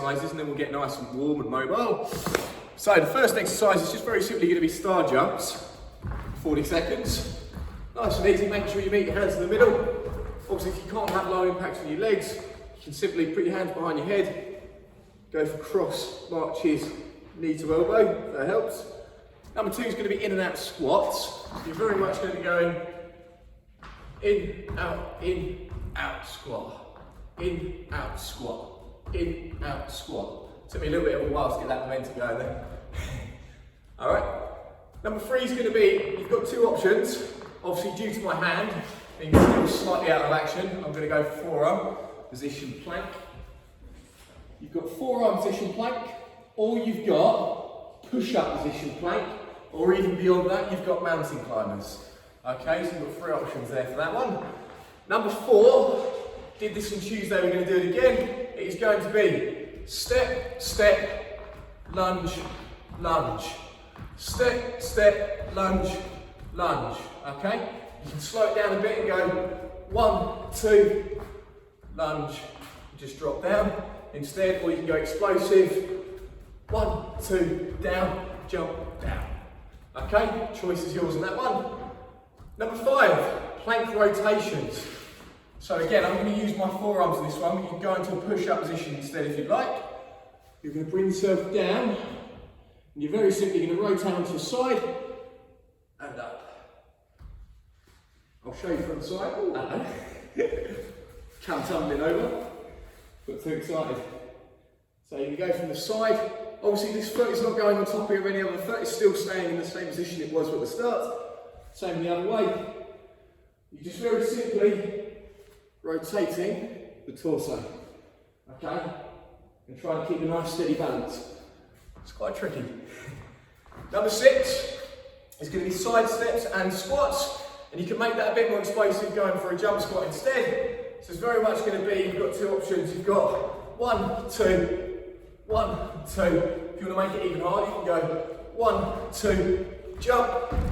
exercises and then we'll get nice and warm and mobile. So the first exercise is just very simply going to be star jumps, 40 seconds. Nice and easy, make sure you meet your hands in the middle. Obviously if you can't have low impacts on your legs, you can simply put your hands behind your head, go for cross marches, knee to elbow, if that helps. Number 2 is going to be in and out squats. So you're very much going to be going in, out, squat. In, out, squat. In, out, squat. Took me a little bit of a while to get that momentum going there. Alright. Number 3 is going to be, you've got 2 options. Obviously due to my hand being still slightly out of action, I'm going to go forearm position plank. You've got forearm position plank, or you've got push-up position plank, or even beyond that, you've got mountain climbers. Okay, so you've got 3 options there for that one. Number 4, did this on Tuesday, we're going to do it again. It is going to be step, step, lunge, lunge. Step, step, lunge, lunge. Okay, you can slow it down a bit and go 1, 2, lunge, just drop down instead, or you can go explosive, 1, 2, down, jump, down. Okay, choice is yours on that one. Number 5, plank rotations. So again, I'm going to use my forearms in this one, but you can go into a push-up position instead if you'd like. You're going to bring yourself down, and you're very simply going to rotate onto the side, and up. I'll show you from the side. Hello. Come tumbling over. Got too excited. So you can go from the side. Obviously this foot is not going on top of any other foot, it's still staying in the same position it was at the start. Same the other way. You're just very simply rotating the torso. Okay? And try to keep a nice steady balance. It's quite tricky. Number 6 is going to be side steps and squats. And you can make that a bit more explosive going for a jump squat instead. So it's very much going to be, you've got 2 options. You've got 1, 2, 1, 2. If you want to make it even harder, you can go 1, 2, jump,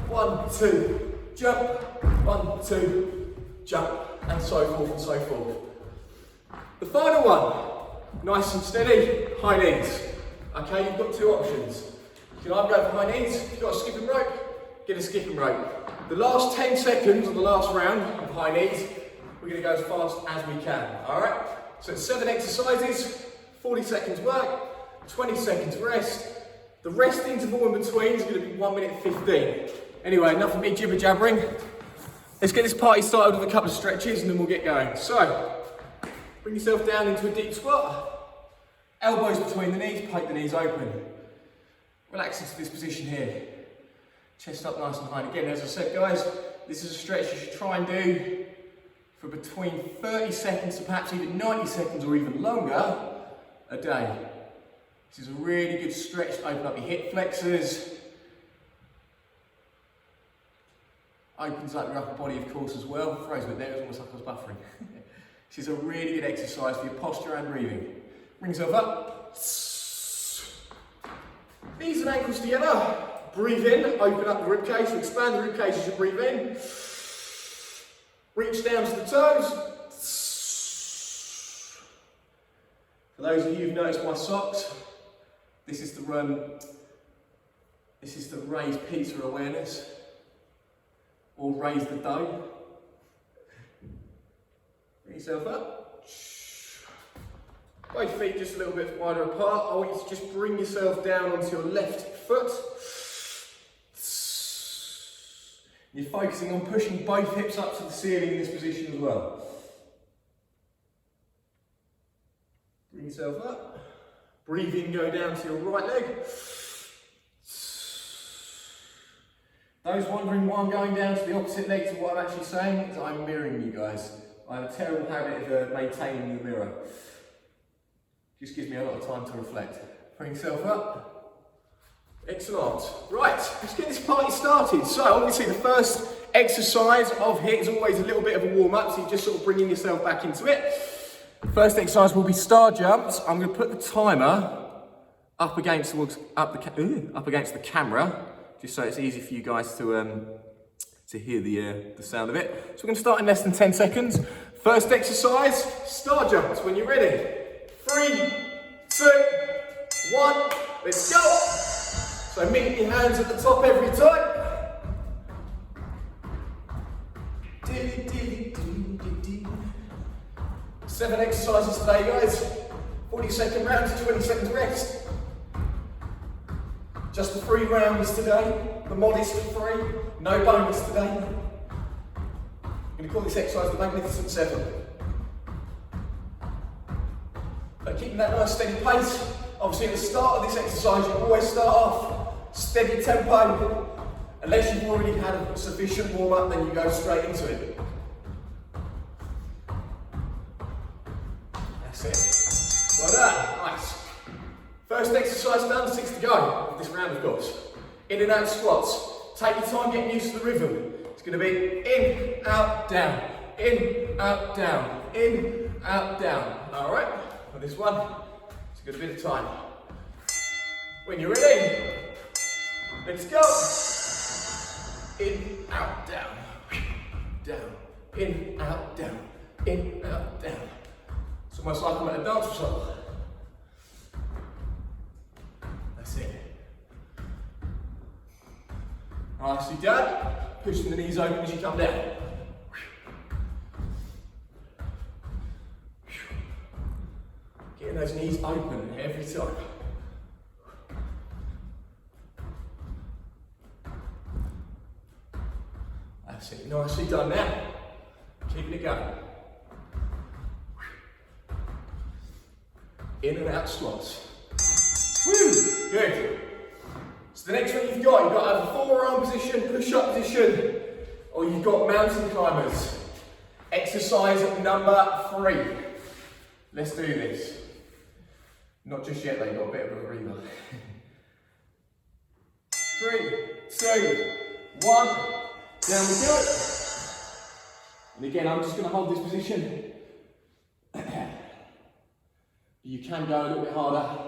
1, 2, jump, 1, 2, jump, and so forth and so forth. The final one, nice and steady, high knees. Okay, you've got 2 options. You can either go for high knees, if you've got a skipping rope, get a skipping rope. The last 10 seconds of the last round of high knees, we're going to go as fast as we can. Alright? So it's 7 exercises, 40 seconds work, 20 seconds rest. The rest interval in between is going to be 1 minute 15. Anyway, enough of me jibber jabbering. Let's get this party started with a couple of stretches and then we'll get going. So, bring yourself down into a deep squat. Elbows between the knees, poke the knees open. Relax into this position here. Chest up nice and high. And again, as I said guys, this is a stretch you should try and do for between 30 seconds to perhaps even 90 seconds or even longer a day. This is a really good stretch to open up your hip flexors. Opens up your upper body of course as well. Throws it there, it's almost like I was buffering. This is a really good exercise for your posture and breathing. Bring yourself up. Knees and ankles together. Breathe in, open up the ribcage, so expand the ribcage as you breathe in. Reach down to the toes. For those of you who've noticed my socks, this is the raised pizza awareness, or raise the dough. Bring yourself up. Both feet just a little bit wider apart. I want you to just bring yourself down onto your left foot. You're focusing on pushing both hips up to the ceiling in this position as well. Bring yourself up. Breathe in, go down to your right leg. Those wondering why I'm going down to the opposite leg to what I'm actually saying is I'm mirroring you guys. I have a terrible habit of maintaining the mirror. Just gives me a lot of time to reflect. Bring yourself up. Excellent. Right, let's get this party started. So obviously the first exercise of HIIT is always a little bit of a warm-up, so you're just sort of bringing yourself back into it. First exercise will be star jumps. I'm going to put the timer up against the camera, just so it's easy for you guys to hear the sound of it. So we're going to start in less than 10 seconds. First exercise, star jumps. When you're ready, 3, 2, 1, let's go. So meet your hands at the top every time. 7 exercises today, guys. 40-second rounds, 20 seconds rest. Just the 3 rounds today, the modest 3, no bonus today. I'm going to call this exercise the Magnificent 7. But keeping that nice steady pace. Obviously at the start of this exercise you always start off steady tempo. Unless you've already had a sufficient warm up, then you go straight into it. That's it. Well done, nice. First exercise done, 6 to go. This round of course. In and out squats. Take your time getting used to the rhythm. It's going to be in, out, down. In, out, down. In, out, down. Alright, for this one, it's got a bit of time. When you're ready, let's go. In, out, down. Down. In, out, down. In, out, down. It's almost like I'm at a dance recital. That's it. Nicely done. Pushing the knees open as you come down. Getting those knees open every time. That's it. Nicely done now. Keeping it going. In and out squats. Woo! Good. So the next one you've got to have a forearm position, push-up position, or you've got mountain climbers. Exercise number 3. Let's do this. Not just yet, they've got a bit of a breather. 3, 2, 1, down we go. And again, I'm just going to hold this position. You can go a little bit harder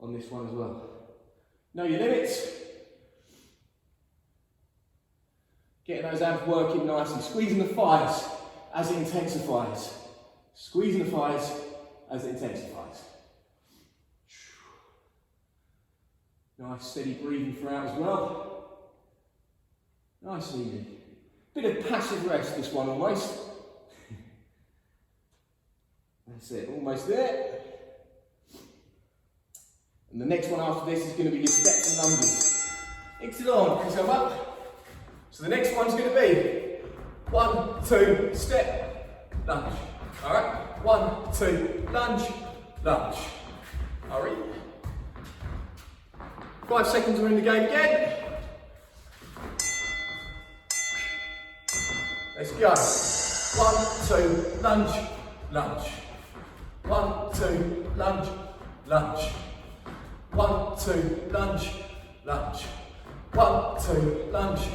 on this one as well. Know your limits. Getting those abs working nicely. Squeezing the thighs as it intensifies. Squeezing the thighs as it intensifies. Nice steady breathing throughout as well. Nice and easy. Bit of passive rest this one almost. That's it, almost there. And the next one after this is going to be your steps and lunges. Mix it on, pick yourself up. So the next one's going to be 1, 2, step, lunge. Alright, 1, 2, lunge, lunge. Alright. 5 seconds, we're in the game again. Let's go. 1, 2, lunge, lunge. 1, 2, lunge, lunge. 1, 2, lunge, lunge. 1, 2, lunge,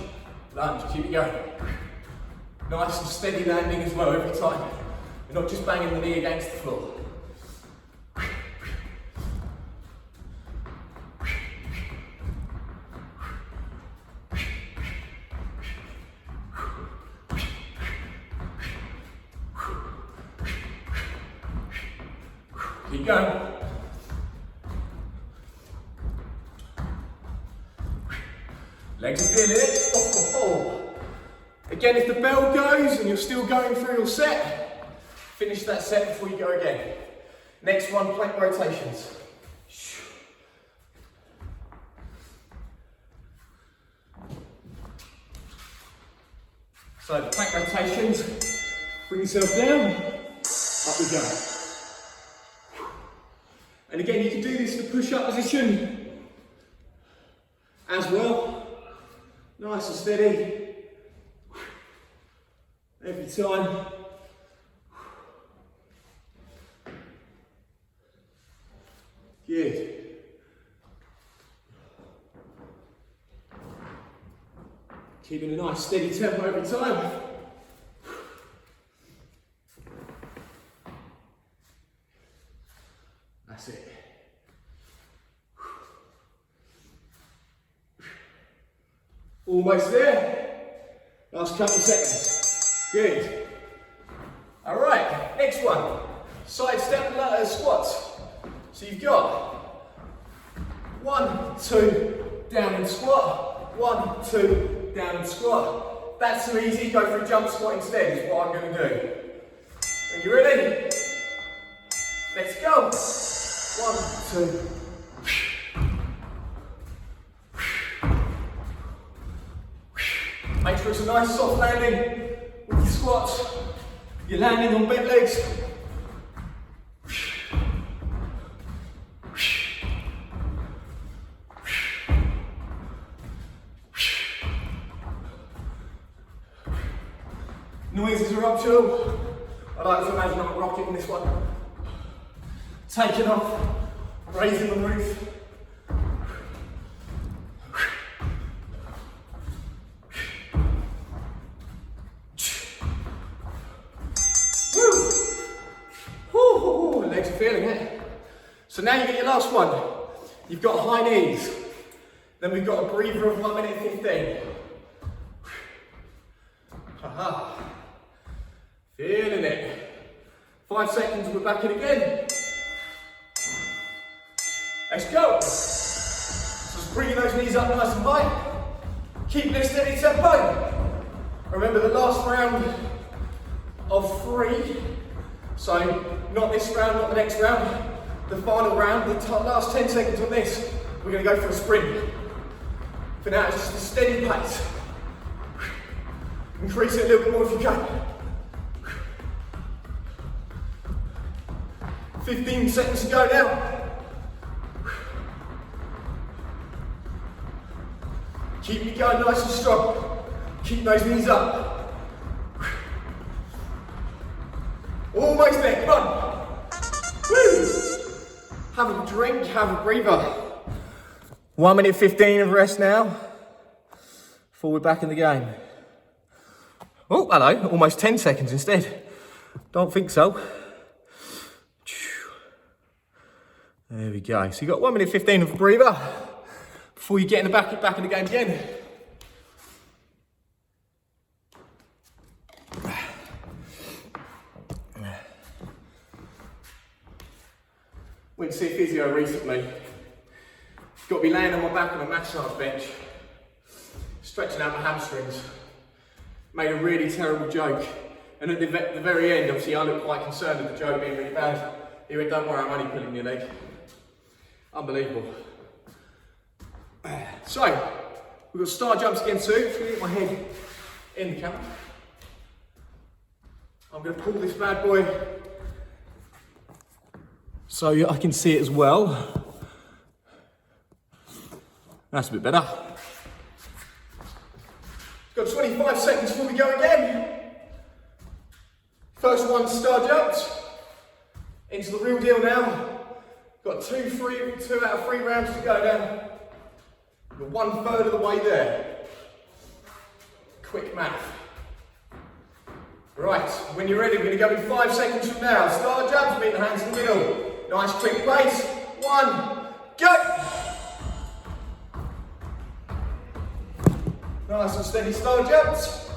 lunge. Keep it going. Nice and steady landing as well every time. You're not just banging the knee against the floor. Keep going. Legs are feeling it. Oh, oh, oh. Again, if the bell goes and you're still going through your set, finish that set before you go again. Next one, plank rotations. So the plank rotations, bring yourself down, up we go. And again, you can do this in the push-up position as well. Nice and steady. Every time. Good. Keeping a nice steady tempo every time. That's it. Almost there. Last couple of seconds. Good. All right, next one. Side step squats. So you've got 1, 2, down and squat, 1, 2, down and squat. That's too easy, go for a jump squat instead is what I'm going to do. When you're ready, let's go. 1, 2. Make sure it's a nice soft landing with your squats. You're landing on bent legs. Noises are optional. I like to imagine I'm a rocket in this one. Taking off, raising the roof. Woo! Legs are feeling it. So now you get your last one. You've got high knees. Then we've got a breather of 1 minute 15. Haha. Feeling it. 5 seconds, we're back in again. Let's go. So just bringing those knees up nice and high. Keep this steady tempo. Remember the last round of 3. So not this round, not the next round. The final round, the last 10 seconds on this, we're going to go for a sprint. For now, it's just a steady pace. Increase it a little bit more if you can. 15 seconds to go now. Keep it going nice and strong. Keep those knees up. Almost there, come on. Woo! Have a drink, have a breather. 1 minute 15 of rest now. Before we're back in the game. Oh, hello, almost 10 seconds instead. Don't think so. There we go. So you've got 1 minute 15 of a breather before you get in the back in the game again. Went to see a physio recently. Got to be laying on my back on a massage bench, stretching out my hamstrings. Made a really terrible joke, and at the very end, obviously I looked quite concerned at the joke being really bad. He went, "Don't worry, I'm only pulling your leg." Unbelievable. So, we've got star jumps again soon. Just gonna get my head in the camera. I'm gonna pull this bad boy so I can see it as well. That's a bit better. Got 25 seconds before we go again. First one, star jumps. Into the real deal now. Got 2 out of 3 rounds to go now. We're 1/3 of the way there. Quick math. Right, when you're ready, we're going to go in 5 seconds from now. Star jumps, meet the hands in the middle. Nice quick pace. 1, go! Nice and steady star jumps.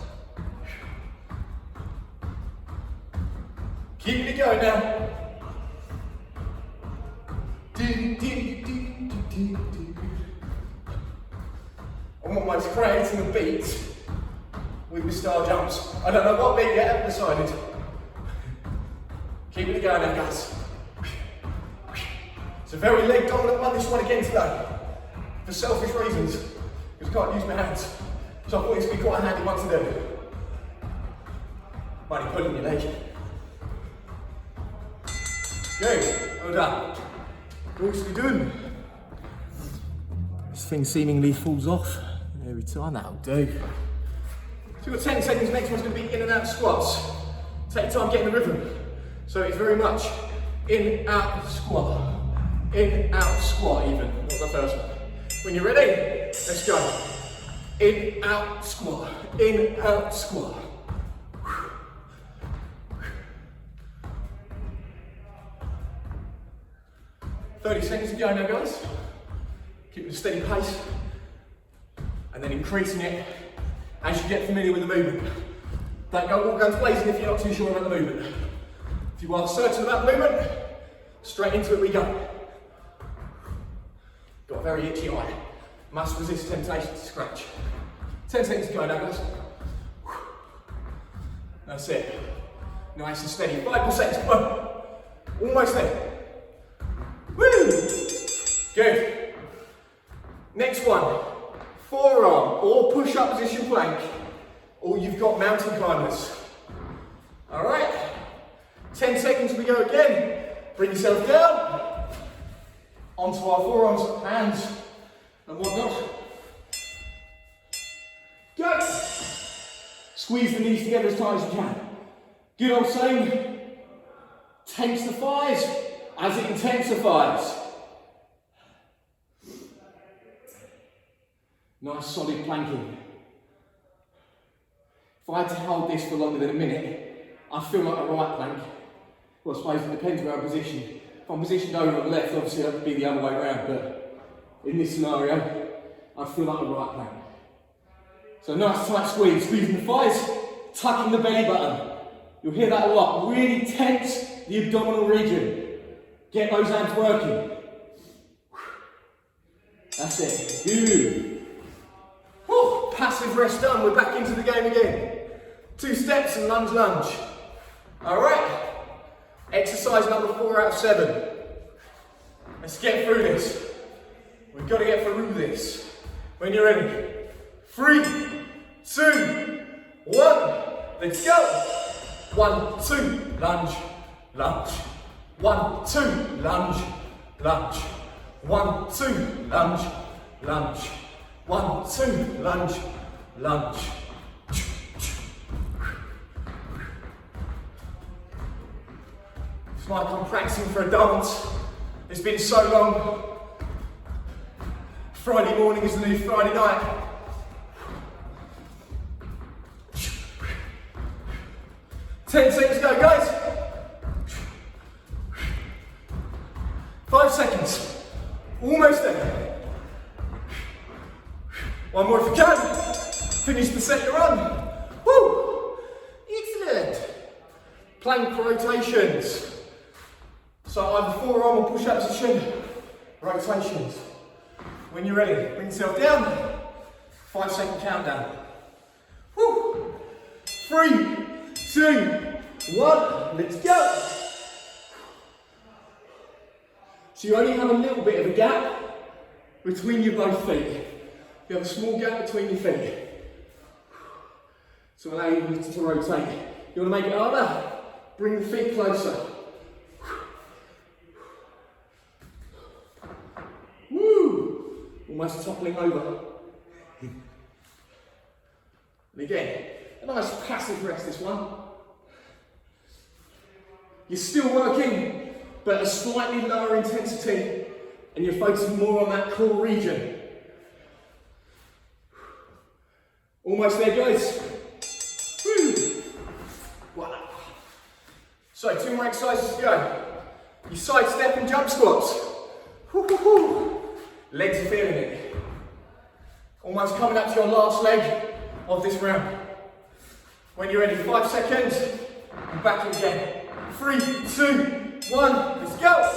Keep it going now. I'm almost creating a beat with my star jumps. I don't know what beat yet, I haven't decided. Keep it going now, guys. It's a very leg dominant one, this one again today. For selfish reasons, because I can't use my hands. So I thought this would be quite a handy one to do. Mighty pulling your leg. Good, well done. What's we doing? This thing seemingly falls off every time. That'll do. So we've got 10 seconds. Next one's going to be in and out squats. Take time getting the rhythm. So it's very much in, out, squat. In, out, squat even. Not the first one. When you're ready, let's go. In, out, squat. In, out, squat. 30 seconds to go now, guys. Keeping a steady pace and then increasing it as you get familiar with the movement. Don't go all guns blazing if you're not too sure about the movement. If you are certain about the movement, straight into it we go. Got a very itchy eye. Must resist temptation to scratch. 10 seconds to go now, guys. That's it. Nice and steady. 5 more seconds, come on. Almost there. Woo! Good. Next one. Forearm or push-up position plank, or you've got mountain climbers. All right. 10 seconds, we go again. Bring yourself down. Onto our forearms, hands, and whatnot. Go. Squeeze the knees together as tight as you can. Good old saying, intensifies as it intensifies. Nice solid planking. If I had to hold this for longer than a minute, I feel like a right plank. Well, I suppose it depends where I'm positioned. If I'm positioned over on the left, obviously that would be the other way around, but in this scenario, I feel like a right plank. So nice tight squeeze, squeezing the thighs, tucking the belly button. You'll hear that a lot. Really tense the abdominal region. Get those hands working. That's it. Good. Whew. Passive rest done. We're back into the game again. 2 steps and lunge, lunge. All right. Exercise number 4 out of 7. Let's get through this. We've got to get through this. When you're ready. 3, 2, 1. Let's go. 1, 2, lunge, lunge. 1, 2, lunge, lunge. 1, 2, lunge, lunge. 1, 2, lunge, lunge. It's like I'm practicing for a dance. It's been so long. Friday morning is the new Friday night. Ten seconds go, guys. 5 seconds. Almost there. 1 more if you can. Finish the set you're on. Woo! Excellent. Plank rotations. So either forearm or push-up position. Rotations. When you're ready, bring yourself down. 5-second countdown. Woo! 3, 2, 1, let's go. So you only have a little bit of a gap between your both feet. You have a small gap between your feet to allow you to rotate. You want to make it harder? Bring the feet closer. Woo! Almost toppling over. And again, a nice passive rest, this one. You're still working, but a slightly lower intensity, and you're focusing more on that core region. Almost there, guys. Woo. Wow. So 2 more exercises to go. You side step and jump squats. Woo-hoo-hoo. Legs are feeling it. Almost coming up to your last leg of this round. When you're ready, 5 seconds, and back again. 3, 2, 1, let's go.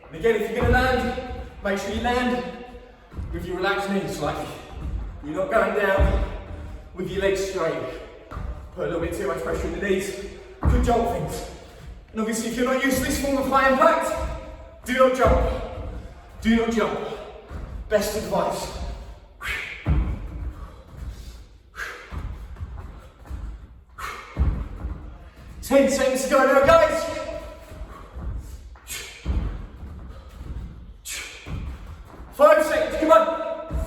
And again, if you're going to land, make sure you land with your relaxed knees slightly. You're not going down with your legs straight. Put a little bit too much pressure in the knees, could jolt things. And obviously, if you're not used to this form of high impact, do not jump. Do not jump. Best advice. 10 seconds to go now, guys. 5 seconds, come on.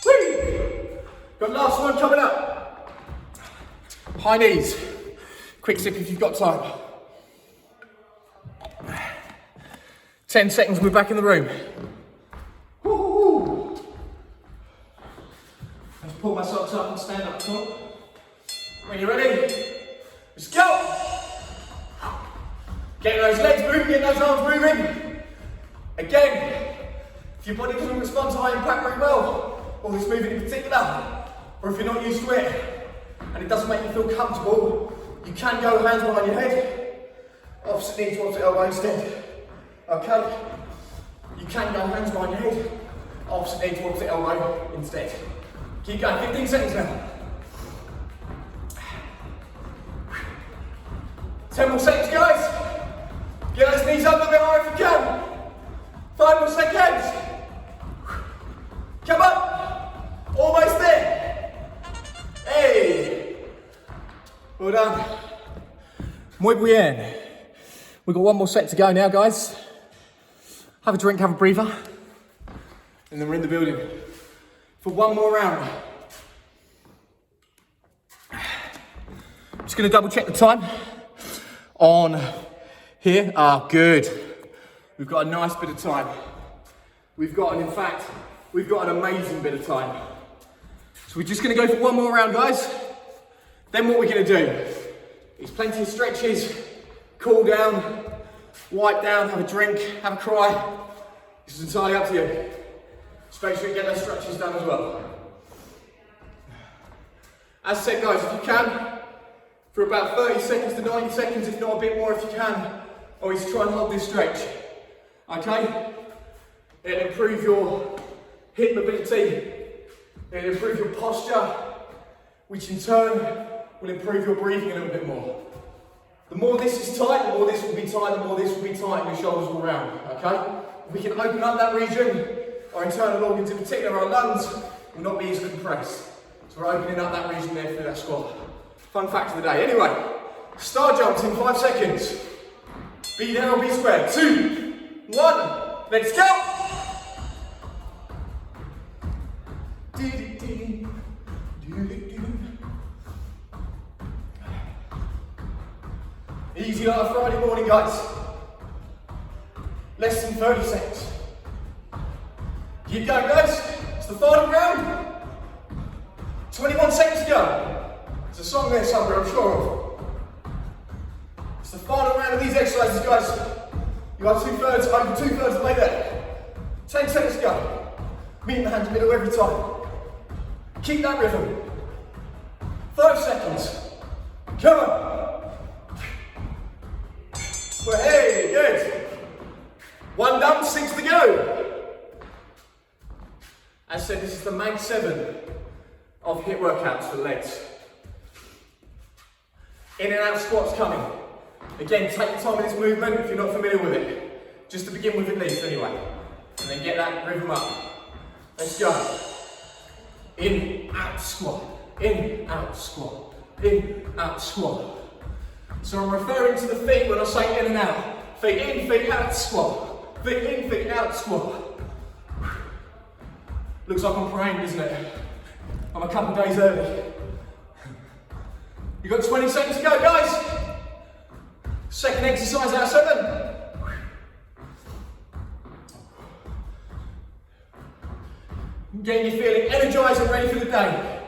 Whee! Got last one coming up. High knees. Quick sip if you've got time. 10 seconds, we're back in the room. Woo-hoo-hoo. Let's pull my socks up and stand up top. When you're ready, let's go. Getting those legs moving, getting those arms moving. Again, if your body doesn't respond to high impact very well, or this movement in particular, or if you're not used to it, and it doesn't make you feel comfortable, You can go hands behind your head, opposite knee towards the elbow instead. Okay? You can go hands behind your head, opposite knee towards the elbow instead. Keep going, 15 seconds now. 10 more seconds, guys. Get those knees up a bit higher if you can. 5 more seconds. Come on. Almost there. Hey. Well done. Muy bien. We've got one more set to go now, guys. Have a drink, have a breather. And then we're in the building for one more round. I'm just going to double check the time on here. Ah, good. We've got a nice bit of time. In fact, we've got an amazing bit of time. So we're just going to go for one more round, guys. Then what we're going to do is plenty of stretches, cool down, wipe down, have a drink, have a cry. This is entirely up to you. Just make sure you get those stretches done as well. As I said, guys, if you can, for about 30 seconds to 90 seconds, if not a bit more if you can, always try and hold this stretch. Okay? It'll improve your hip mobility, it'll improve your posture, which in turn will improve your breathing a little bit more. The more this is tight, the more this will be tight, the more this will be tight, and your shoulders will round. Okay? If we can open up that region, our internal organs, in particular our lungs, will not be as compressed. So we're opening up that region there for that squat. Fun fact of the day. Anyway, star jumps in 5 seconds. Be there or be square. 2, 1, let's go! Easy like a Friday morning, guys. Less than 30 seconds. Keep going, guys. It's the final round. 21 seconds to go. There's a song there somewhere, I'm sure of. It's the final round of these exercises, guys. You got over 2/3 of the way there. 10 seconds to go. Meet in the hands middle every time. Keep that rhythm. 5 seconds. Come on. Well, hey, good. 1 done, 6 to go. As I said, this is the main 7 of HIIT workouts for legs. In and out squats coming. Again, take your time with this movement if you're not familiar with it. Just to begin with at least, anyway. And then get that rhythm up. Let's go. In, out, squat. In, out, squat. In, out, squat. So I'm referring to the feet when I say in and out. Feet in, feet out, squat. Feet in, feet out, squat. Looks like I'm praying, doesn't it? I'm a couple days early. You've got 20 seconds to go, guys. Second exercise out of 7. Getting you feeling energised and ready for the day.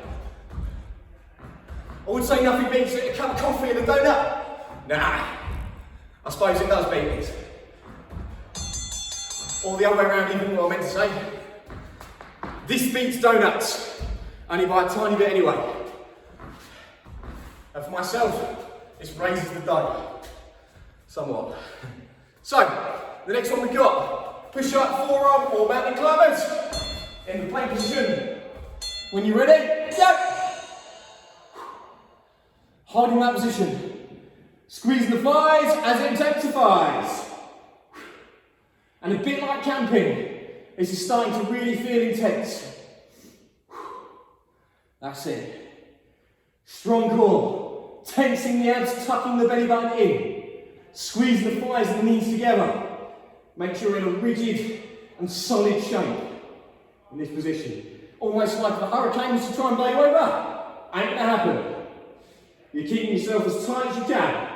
I would say nothing beats a cup of coffee and a donut. Nah, I suppose it does beat it. Or the other way around, even what I meant to say. This beats donuts, only by a tiny bit anyway. And for myself, this raises the dough, somewhat. So, the next one we've got, push up, forearm or mountain climbers, in the plank position. When you're ready, go! Holding that position. Squeeze the thighs as it intensifies. And a bit like camping, this is starting to really feel intense. That's it. Strong core, tensing the abs, tucking the belly button in. Squeeze the thighs and the knees together. Make sure you're in a rigid and solid shape in this position. Almost like if a hurricane was to try and blow you over, ain't gonna happen. You're keeping yourself as tight as you can.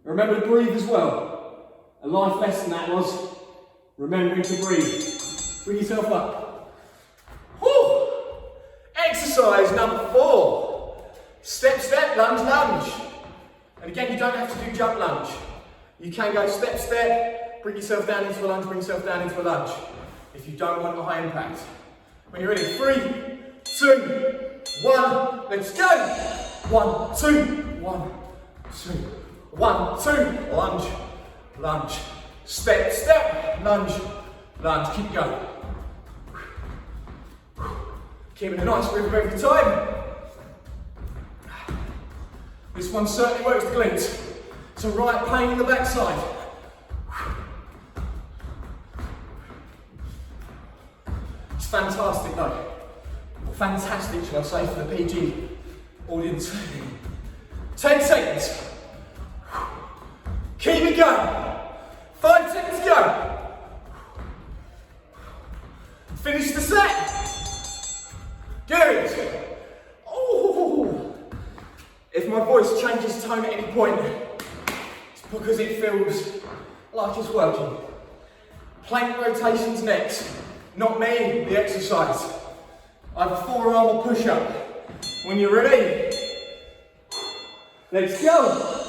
Remember to breathe as well. A life lesson that was, remembering to breathe. Bring yourself up. Whew. Exercise number 4. Step, step, lunge, lunge. And again, you don't have to do jump lunge. You can go step, step, bring yourself down into a lunge, bring yourself down into a lunge. If you don't want a high impact. When you're ready, 3, 2, 1, let's go. 1, 2, 1, 2, 1, 2, lunge, lunge, step, step, lunge, lunge, keep going. Keeping a nice rhythm every time. This one certainly works the glutes. It's a right pain in the backside. It's fantastic though. Fantastic, shall I say, for the PG audience. 10 seconds. Keep it going. 5 seconds to go. Finish the set. Good. Oh. If my voice changes tone at any point, it's because it feels like it's working. Plank rotations next. Not me, the exercise. I have a forearm push-up. When you're ready, let's go.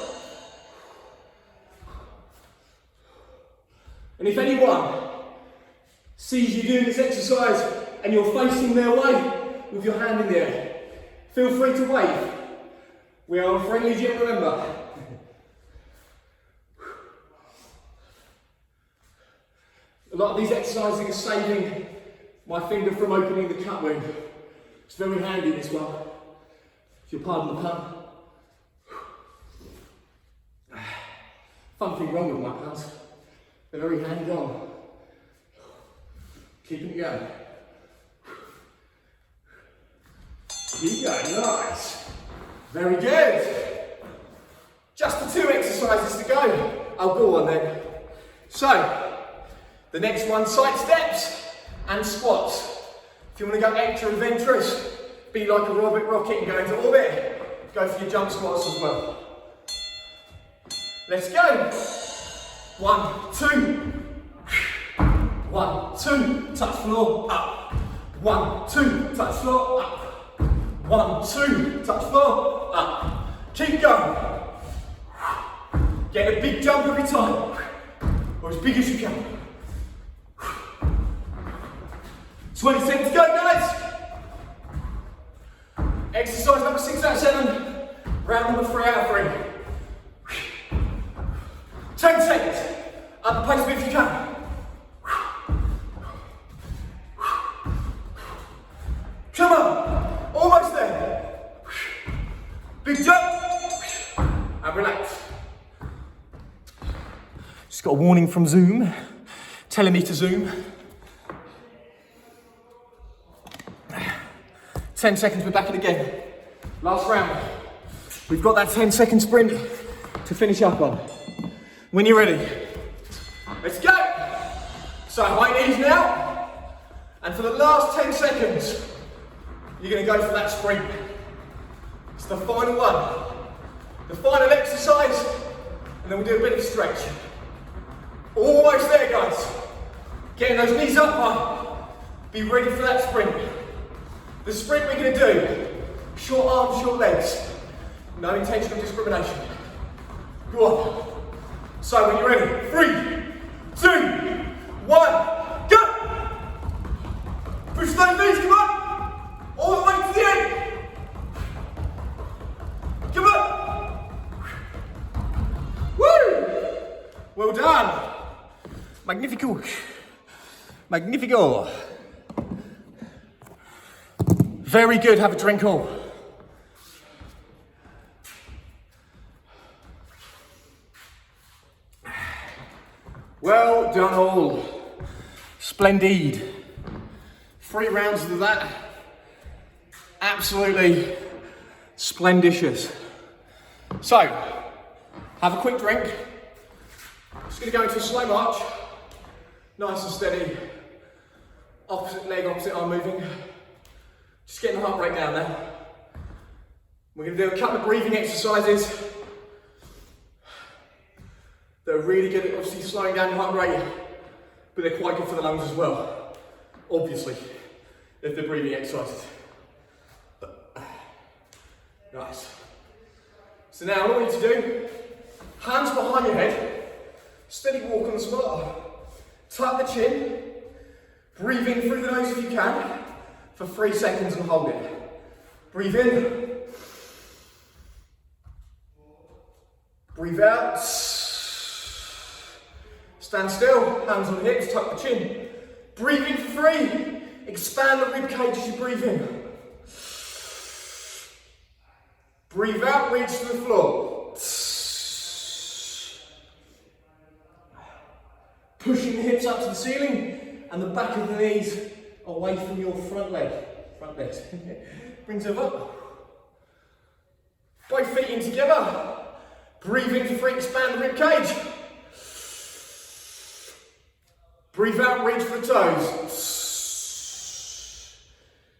And if anyone sees you doing this exercise and you're facing their way with your hand in the air, feel free to wave. We are a friendly gym, remember. A lot of these exercises are saving my finger from opening the cut wound. It's very handy, this one, if you'll pardon the pun. Fun thing wrong with my puns. They're very hands-on. Keeping it going. Keep going, nice. Very good. Just the 2 exercises to go. I'll go on then. So, the next one, side steps and squats. If you want to go extra adventurous, be like a rocket and go into orbit, go for your jump squats as well. Let's go. 1, 2. 1, 2, touch floor, up. 1, 2, touch floor, up. 1, 2, touch floor, up. Keep going. Get a big jump every time, or as big as you can. 20 seconds to go, guys. Exercise number 6 out of 7, round number 3 out of 3. 10 seconds, up the pace if you can. Come on, almost there. Big jump, and relax. Just got a warning from Zoom, telling me to zoom. 10 seconds, we're back in again. Last round. We've got that 10-second sprint to finish up on. When you're ready, let's go. So high knees now, and for the last 10 seconds, you're gonna go for that sprint. It's the final one, the final exercise, and then we'll do a bit of stretch. Almost there, guys. Getting those knees up high. Be ready for that sprint. The sprint we're going to do, short arms, short legs. No intentional discrimination. Go on. So when you're ready, 3, 2, 1, go! Push those knees, come on! All the way to the end! Come on! Woo! Well done! Magnifico! Magnifico! Very good, have a drink all. Well done all. Splendid. 3 rounds of that. Absolutely splendicious. So, have a quick drink. Just gonna go into a slow march. Nice and steady. Opposite leg, opposite arm moving. Just getting the heart rate down now. We're going to do a couple of breathing exercises that are really good at obviously slowing down your heart rate, but they're quite good for the lungs as well, obviously, if they're breathing exercises. Nice. So now what I want you to do, hands behind your head, steady walk on the spot, tuck the chin, breathe in through the nose if you can, for 3 seconds and hold it. Breathe in. Breathe out. Stand still, hands on hips, tuck the chin. Breathe in for 3. Expand the rib cage as you breathe in. Breathe out, reach to the floor. Pushing the hips up to the ceiling and the back of the knees away from your front legs. Bring yourself up. Both feet in together. Breathe in for 3, expand the rib cage. Breathe out, reach for the toes.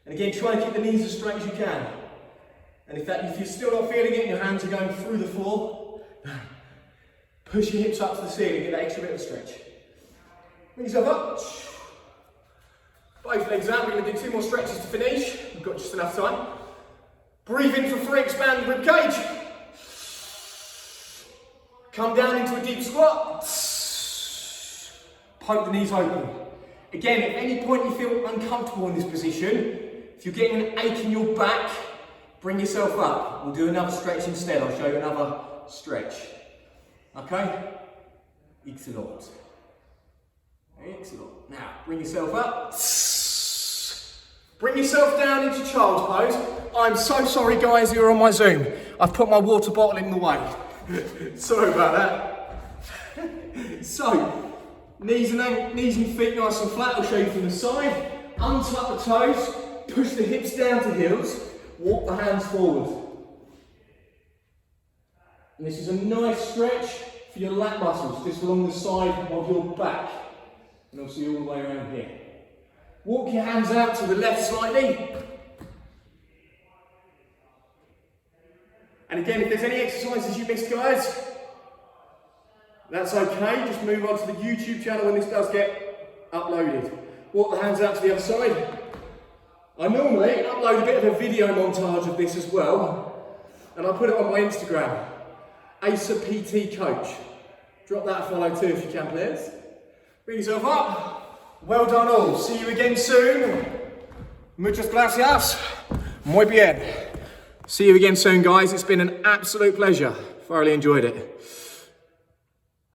And again, try and keep the knees as straight as you can. And if you're still not feeling it, your hands are going through the floor, push your hips up to the ceiling, get that extra bit of stretch. Bring yourself up. Both legs out, we're going to do 2 more stretches to finish. We've got just enough time. Breathe in for 3, expand the rib cage. Come down into a deep squat. Poke the knees open. Again, at any point you feel uncomfortable in this position, if you're getting an ache in your back, bring yourself up. We'll do another stretch instead. I'll show you another stretch. Okay? Excellent. Excellent. Now, bring yourself up. Bring yourself down into child's pose. I'm so sorry, guys, you're on my Zoom. I've put my water bottle in the way. Sorry about that. So, knees and feet nice and flat. I'll show you from the side. Untuck the toes. Push the hips down to heels. Walk the hands forward. And this is a nice stretch for your lat muscles, just along the side of your back. And obviously all the way around here. Walk your hands out to the left slightly. And again, if there's any exercises you missed, guys, that's okay. Just move on to the YouTube channel when this does get uploaded. Walk the hands out to the other side. I normally upload a bit of a video montage of this as well, and I'll put it on my Instagram, Asa PT Coach. Drop that a follow too if you can, please. Bring yourself up. Well done all. See you again soon. Muchas gracias. Muy bien. See you again soon, guys. It's been an absolute pleasure. Thoroughly enjoyed it.